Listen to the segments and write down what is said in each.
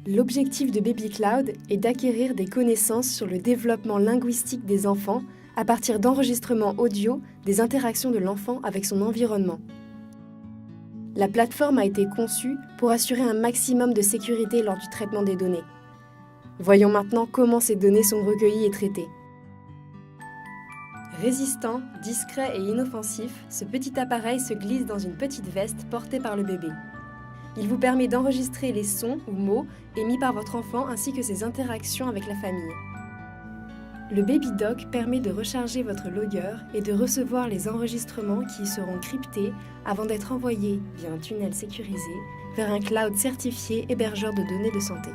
L'objectif de BabyCloud est d'acquérir des connaissances sur le développement linguistique des enfants à partir d'enregistrements audio des interactions de l'enfant avec son environnement. La plateforme a été conçue pour assurer un maximum de sécurité lors du traitement des données. Voyons maintenant comment ces données sont recueillies et traitées. Résistant, discret et inoffensif, ce petit appareil se glisse dans une petite veste portée par le bébé. Il vous permet d'enregistrer les sons ou mots émis par votre enfant ainsi que ses interactions avec la famille. Le BabyDock permet de recharger votre logger et de recevoir les enregistrements qui y seront cryptés avant d'être envoyés via un tunnel sécurisé vers un cloud certifié hébergeur de données de santé.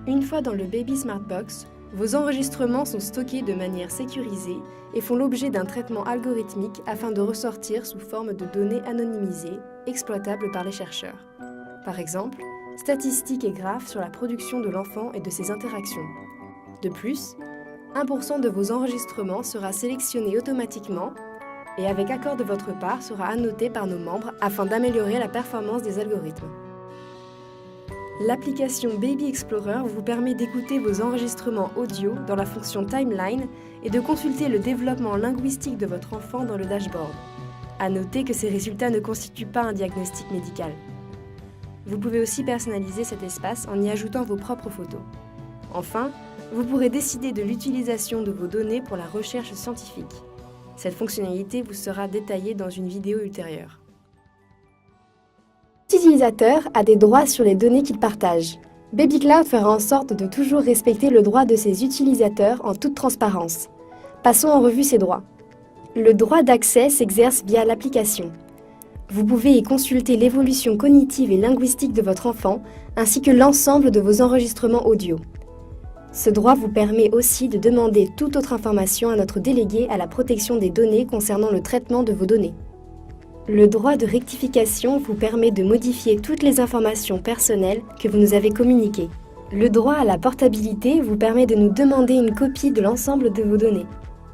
Une fois dans le Baby Smartbox, vos enregistrements sont stockés de manière sécurisée et font l'objet d'un traitement algorithmique afin de ressortir sous forme de données anonymisées, exploitables par les chercheurs. Par exemple, statistiques et graphes sur la production de l'enfant et de ses interactions. De plus, 1% de vos enregistrements sera sélectionné automatiquement et avec accord de votre part sera annoté par nos membres afin d'améliorer la performance des algorithmes. L'application Baby Explorer vous permet d'écouter vos enregistrements audio dans la fonction Timeline et de consulter le développement linguistique de votre enfant dans le dashboard. À noter que ces résultats ne constituent pas un diagnostic médical. Vous pouvez aussi personnaliser cet espace en y ajoutant vos propres photos. Enfin, vous pourrez décider de l'utilisation de vos données pour la recherche scientifique. Cette fonctionnalité vous sera détaillée dans une vidéo ultérieure. L'utilisateur a des droits sur les données qu'il partage. BabyCloud fera en sorte de toujours respecter le droit de ses utilisateurs en toute transparence. Passons en revue ces droits. Le droit d'accès s'exerce via l'application. Vous pouvez y consulter l'évolution cognitive et linguistique de votre enfant, ainsi que l'ensemble de vos enregistrements audio. Ce droit vous permet aussi de demander toute autre information à notre délégué à la protection des données concernant le traitement de vos données. Le droit de rectification vous permet de modifier toutes les informations personnelles que vous nous avez communiquées. Le droit à la portabilité vous permet de nous demander une copie de l'ensemble de vos données.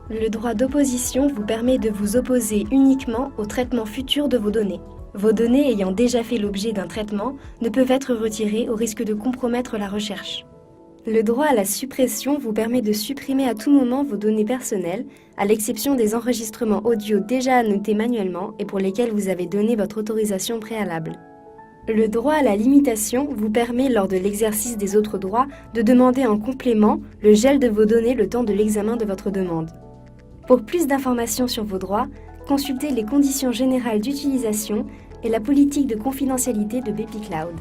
Le droit d'opposition vous permet de vous opposer uniquement au traitement futur de vos données. Vos données ayant déjà fait l'objet d'un traitement ne peuvent être retirées au risque de compromettre la recherche. Le droit à la suppression vous permet de supprimer à tout moment vos données personnelles, à l'exception des enregistrements audio déjà annotés manuellement et pour lesquels vous avez donné votre autorisation préalable. Le droit à la limitation vous permet, lors de l'exercice des autres droits, de demander en complément le gel de vos données le temps de l'examen de votre demande. Pour plus d'informations sur vos droits, consultez les conditions générales d'utilisation et la politique de confidentialité de BabyCloud.